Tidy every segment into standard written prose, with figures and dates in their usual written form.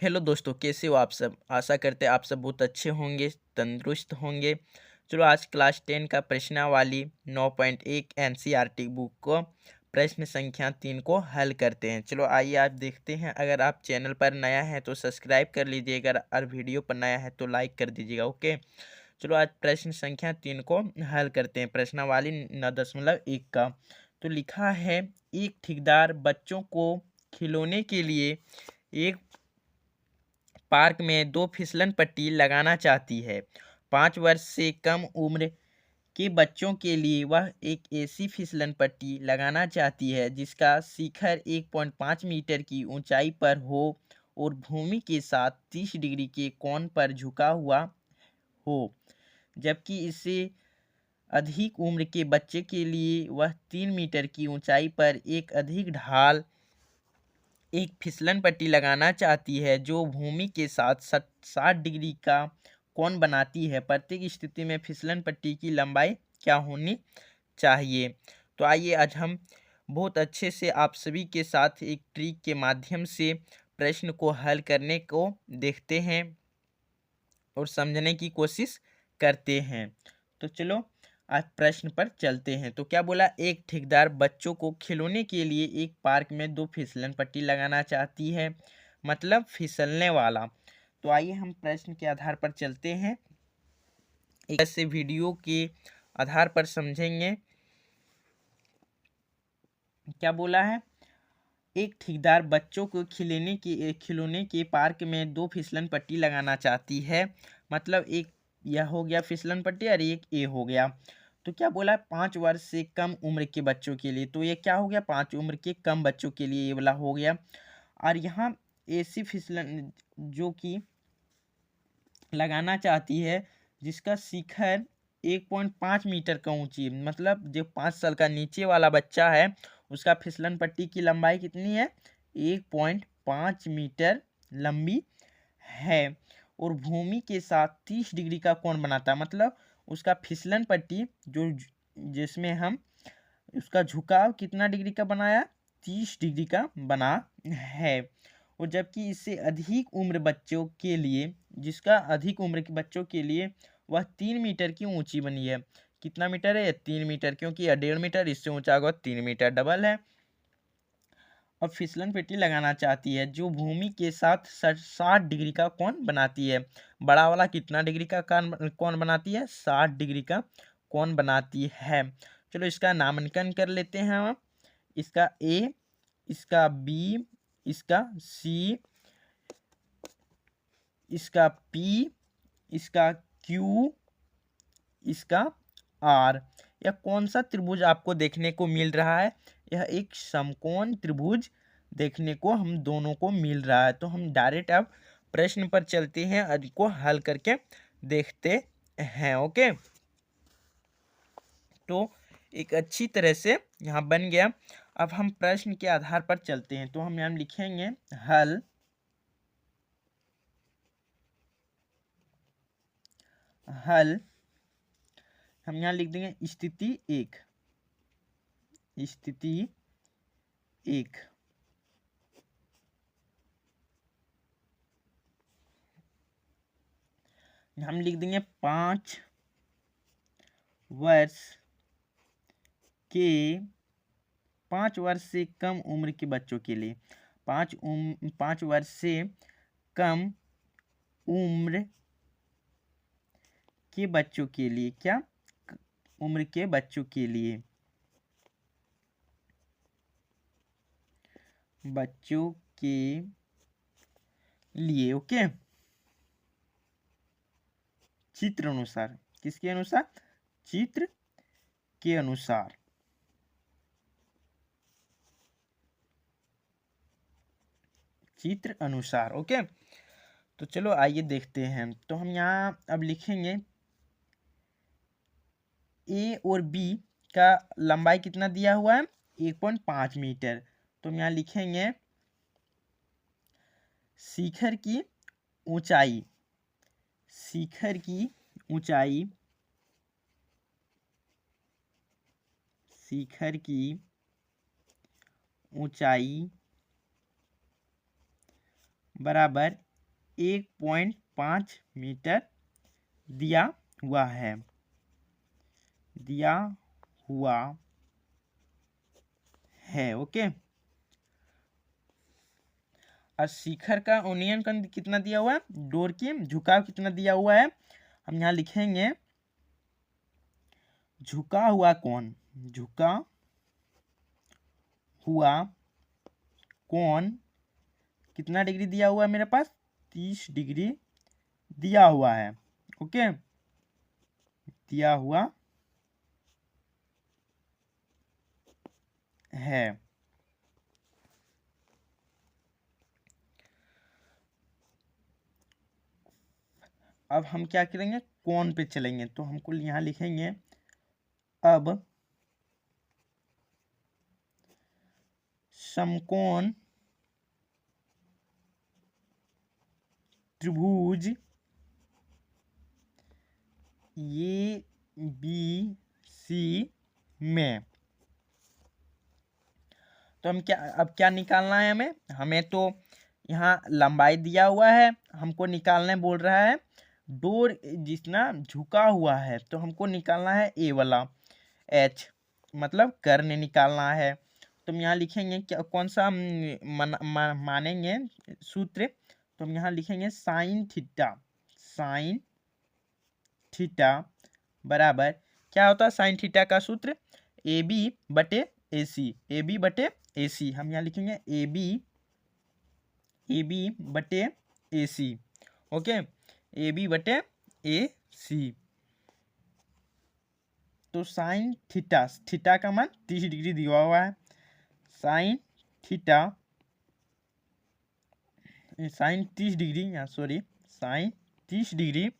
Hello दोस्तों, कैसे हो आप सब। आशा करते हैं आप सब बहुत अच्छे होंगे, तंदुरुस्त होंगे। चलो आज क्लास 10 का प्रश्नावली 9.1 एनसीईआरटी बुक को प्रश्न संख्या 3 को हल करते हैं। चलो आइए आज देखते हैं। अगर आप चैनल पर नया है तो सब्सक्राइब कर लीजिएगा और वीडियो पर नया है तो लाइक कर दीजिएगा। ओके, चलो आज प्रश्न संख्या 3 को हल करते हैं। प्रश्नावली 9.1 का तो लिखा है, एक ठेकेदार बच्चों को खिलौने के लिए एक पार्क में 2 फिसलन पट्टी लगाना चाहती है। 5 वर्ष से कम उम्र के बच्चों के लिए वह एक ऐसी फिसलन पट्टी लगाना चाहती है जिसका शिखर 1.5 मीटर की ऊंचाई पर हो और भूमि के साथ 30 डिग्री के कोण पर झुका हुआ हो, जबकि इससे अधिक उम्र के बच्चे के लिए वह 3 मीटर की ऊंचाई पर एक अधिक ढाल एक फिसलन पट्टी लगाना चाहती है जो भूमि के साथ 60 डिग्री का कोण बनाती है। प्रत्येक स्थिति में फिसलन पट्टी की लंबाई क्या होनी चाहिए। तो आइए आज हम बहुत अच्छे से आप सभी के साथ एक ट्रिक के माध्यम से प्रश्न को हल करने को देखते हैं और समझने की कोशिश करते हैं। तो चलो आज प्रश्न पर चलते हैं। तो क्या बोला, एक ठेकेदार बच्चों को खिलौने के लिए एक पार्क में 2 फिसलन पट्टी लगाना चाहती है, मतलब फिसलने वाला। तो आइए हम प्रश्न के आधार पर चलते हैं, एक ऐसे वीडियो के आधार पर समझेंगे। क्या बोला है, एक ठेकेदार बच्चों को खिलौने के पार्क में 2 फिसलन पट्टी लगाना चाहती है, मतलब एक यह हो गया फिसलन पट्टी और एक ए हो गया। तो क्या बोला, 5 वर्ष से कम उम्र के बच्चों के लिए, तो ये क्या हो गया, 5 उम्र के कम बच्चों के लिए ये वाला हो गया। और यहाँ ऐसी फिसलन जो कि लगाना चाहती है जिसका शिखर 1.5 मीटर का ऊंची, मतलब जो 5 साल का नीचे वाला बच्चा है उसका फिसलन पट्टी की लंबाई कितनी है, 1.5 मीटर लंबी है और भूमि के साथ 30 डिग्री का कोण बनाता है। मतलब उसका फिसलन पट्टी जो जिसमें हम उसका झुकाव कितना डिग्री का बनाया, 30 डिग्री का बना है। और जबकि इससे अधिक उम्र बच्चों के लिए, जिसका अधिक उम्र के बच्चों के लिए वह 3 मीटर की ऊंची बनी है। कितना मीटर है, 3 मीटर, क्योंकि यह 1.5 मीटर, इससे ऊंचा होगा 3 मीटर, डबल है। और फिसलन पट्टी लगाना चाहती है जो भूमि के साथ 60 डिग्री का कोण बनाती है। बड़ा वाला कितना डिग्री का कोण बनाती है, 60 डिग्री का कोण बनाती है। चलो इसका नामांकन कर लेते हैं हम। इसका ए, इसका बी, इसका सी, इसका पी, इसका क्यू, इसका आर। यह कौन सा त्रिभुज आपको देखने को मिल रहा है, यह एक समकोण त्रिभुज देखने को हम दोनों को मिल रहा है। तो हम डायरेक्ट अब प्रश्न पर चलते हैं और इसको हल करके देखते हैं। ओके, तो एक अच्छी तरह से यहाँ बन गया। अब हम प्रश्न के आधार पर चलते हैं। तो हम यहाँ लिखेंगे हल, हल हम यहाँ लिख देंगे स्थिति 1, स्थिति 1। हम लिख देंगे 5 वर्ष के 5 वर्ष से कम उम्र के बच्चों के लिए, 5 वर्ष से कम उम्र के बच्चों के लिए, क्या उम्र के बच्चों के लिए, बच्चों के लिए। ओके, चित्र अनुसार, किसके अनुसार, चित्र के अनुसार, चित्र अनुसार। ओके, तो चलो आइए देखते हैं। तो हम यहाँ अब लिखेंगे ए और बी का लंबाई कितना दिया हुआ है, 1.5 मीटर। तो हम यहाँ लिखेंगे शिखर की ऊंचाई, शिखर की ऊंचाई, शिखर की ऊंचाई बराबर 1.5 मीटर दिया हुआ है, दिया हुआ है। ओके, और शिखर का उन्नयन कितना दिया हुआ है, डोर की झुकाव कितना दिया हुआ है, हम यहाँ लिखेंगे झुका हुआ कोण, झुका हुआ कोण कितना डिग्री दिया हुआ है मेरे पास, 30 डिग्री दिया हुआ है। ओके, दिया हुआ है। अब हम क्या करेंगे, कोण पे चलेंगे, तो हमको यहाँ लिखेंगे अब समकोण त्रिभुज ए बी सी में, तो हम क्या, अब क्या निकालना है हमें, हमें तो यहाँ लंबाई दिया हुआ है, हमको निकालने बोल रहा है डोर जितना झुका हुआ है, तो हमको निकालना है ए वाला एच, मतलब कर्ण निकालना है। तो हम यहाँ लिखेंगे क्या, कौन सा मानेंगे सूत्र, तो हम यहाँ लिखेंगे साइन थीटा, साइन थीटा बराबर क्या होता है, साइन थीटा का सूत्र ए बी बटे ए सी, ए बी बटे ए सी, हम यहाँ लिखेंगे ए बी बटे ए सी। ओके, ए बी बटे ए सी, तो साइन थीटा, थीटा का मान 30 डिग्री दिया हुआ है, साइन थीटा, साइन 30 डिग्री, यहाँ सॉरी साइन 30 डिग्री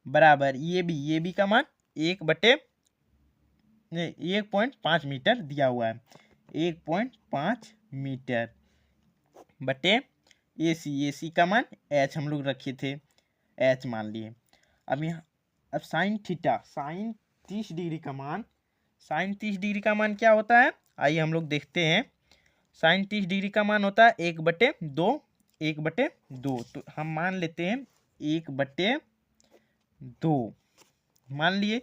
बराबर ये बी का मान 1.5 मीटर दिया हुआ है, 1.5 मीटर बटे ए सी का मान एच हम लोग रखे थे, एच मान लिए। अब यहाँ, अब साइन थीटा, साइन 30 डिग्री का मान, साइन 30 डिग्री का मान क्या होता है, आइए हम लोग देखते हैं। साइन 30 डिग्री का मान होता है 1/2, 1/2, तो हम मान लेते हैं 1/2 मान लिए,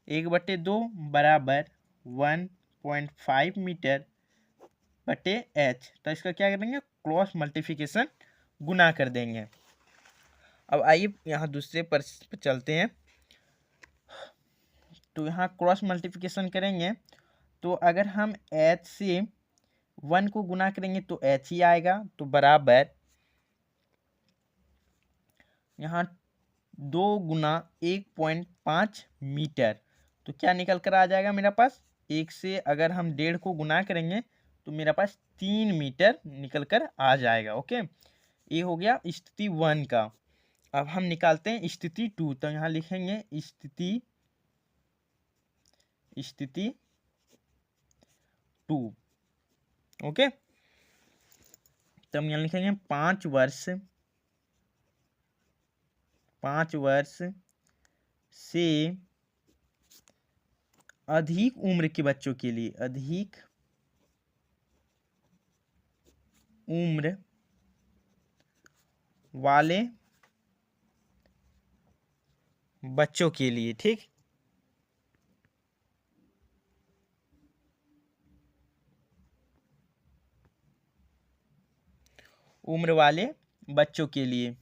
1/2 बराबर 1.5 मीटर बटे एच, तो इसका क्या करेंगे, क्रॉस मल्टीप्लिकेशन गुना कर देंगे। अब आइए यहाँ दूसरे पर चलते हैं, तो यहाँ क्रॉस मल्टीप्लिकेशन करेंगे, तो अगर हम एच से 1 को गुना करेंगे तो एच ही आएगा, तो बराबर यहाँ 2 गुना 1.5 मीटर, तो क्या निकल कर आ जाएगा मेरा पास, एक से अगर हम 1.5 को गुना करेंगे तो मेरा पास 3 मीटर निकल कर आ जाएगा। ओके, ये हो गया स्थिति 1 का। अब हम निकालते हैं स्थिति 2, तो यहाँ लिखेंगे स्थिति 2। ओके, तो हम यहाँ लिखेंगे 5 वर्ष से अधिक उम्र के बच्चों के लिए, अधिक उम्र वाले बच्चों के लिए, ठीक, उम्र वाले बच्चों के लिए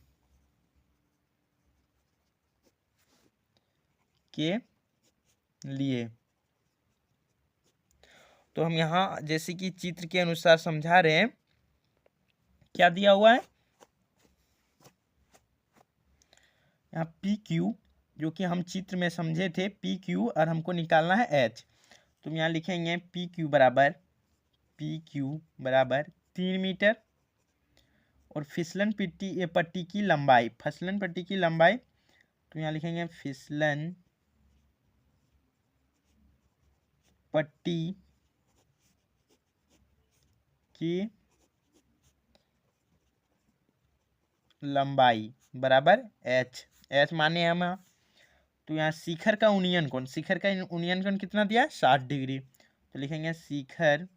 तो हम यहाँ जैसे कि चित्र के अनुसार समझा रहे हैं, क्या दिया हुआ है यहाँ पी क्यू, जो कि हम चित्र में समझे थे पी क्यू, और हमको निकालना है एच, तो हम यहाँ लिखेंगे पी क्यू बराबर 3 मीटर, और फिसलन पट्टी की लंबाई, तो यहाँ लिखेंगे फिसलन पट्टी की लंबाई बराबर एच माने हम, तो यहाँ शिखर का उन्नयन कोण कितना दिया है, 60 डिग्री, तो लिखेंगे शिखर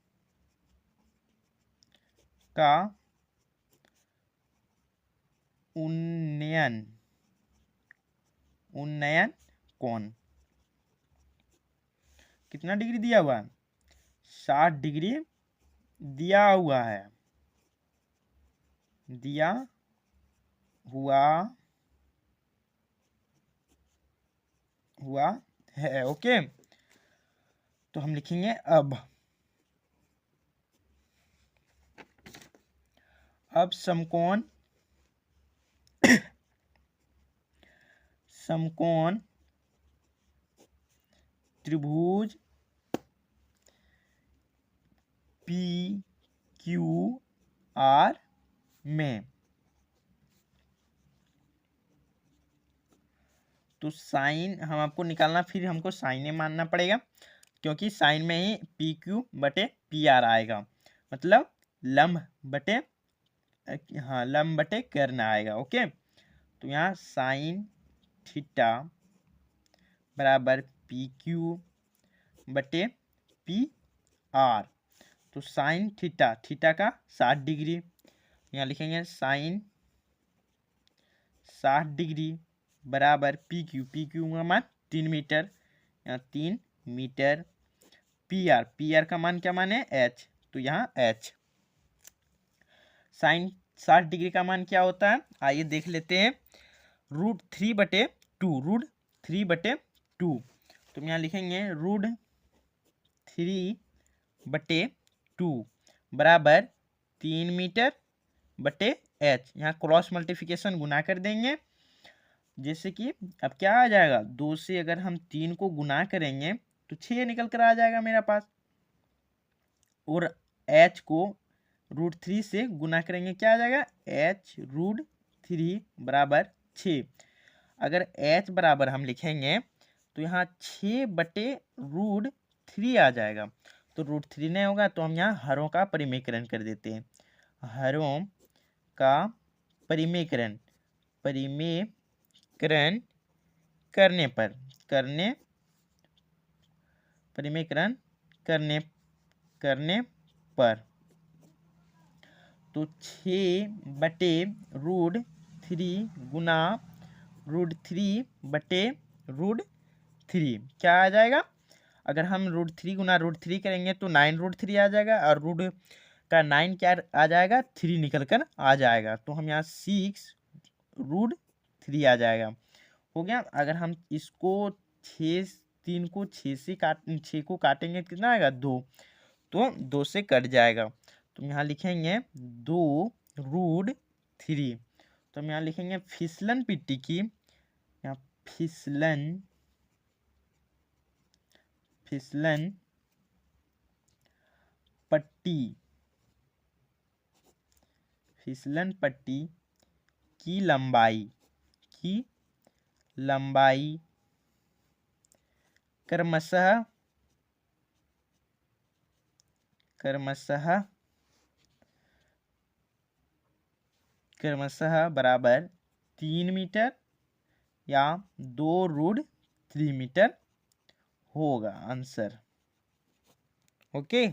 का उन्नयन उन्नयन कोण कितना डिग्री दिया हुआ है? 60 डिग्री दिया हुआ है, दिया हुआ है। ओके, तो हम लिखेंगे अब समकोण त्रिभुज PQR में, तो साइन हम आपको निकालना, फिर हमको साइने मानना पड़ेगा, क्योंकि साइन में ही PQ बटे PR आएगा, मतलब लंब बटे कर्ण आएगा। ओके, तो यहाँ साइन थीटा बराबर PQ बटे PR, तो साइन थीटा का 60 डिग्री, यहाँ लिखेंगे साइन 60 डिग्री बराबर PQ का मान 3 मीटर, यहाँ 3 मीटर, PR का मान क्या मान है? H, तो यहाँ H। साइन 60 डिग्री का मान क्या होता है? आइए देख लेते हैं, √3 बटे 2, तो यहाँ लिखेंगे √3 बटे 2 बराबर 3 मीटर बटे H, यहाँ क्रॉस मल्टीप्लिकेशन गुना कर देंगे, जैसे कि अब क्या आ जाएगा, 2 से अगर हम 3 को गुना करेंगे तो 6 निकल कर आ जाएगा मेरा पास, और H को √3 से गुना करेंगे, क्या आ जाएगा? H √3 बराबर 6। अगर H बराबर हम लिखेंगे तो यहाँ 6 बटे √3 आ जाएगा, तो √3 नहीं होगा, तो हम यहाँ हरों का परिमेयकरण कर देते हैं, हरों का परिमेयकरण करने पर तो 6 बटे √3 गुना √3 बटे √3 क्या आ जाएगा? अगर हम √3 गुना √3 करेंगे तो 9√3 आ जाएगा, और रूट का 9 क्या आ जाएगा? 3 निकल कर आ जाएगा, तो हम यहाँ 6√3 आ जाएगा, हो गया। अगर हम इसको 3 को 6 को काटेंगे कितना आएगा? 2, तो 2 से कट जाएगा, तो यहाँ लिखेंगे 2√3, तो हम यहाँ लिखेंगे फिसलन पट्टी की, यहाँ फिसलन पट्टी की लंबाई क्रमशः बराबर 3 मीटर या 2√3 मीटर होगा आंसर। ओके।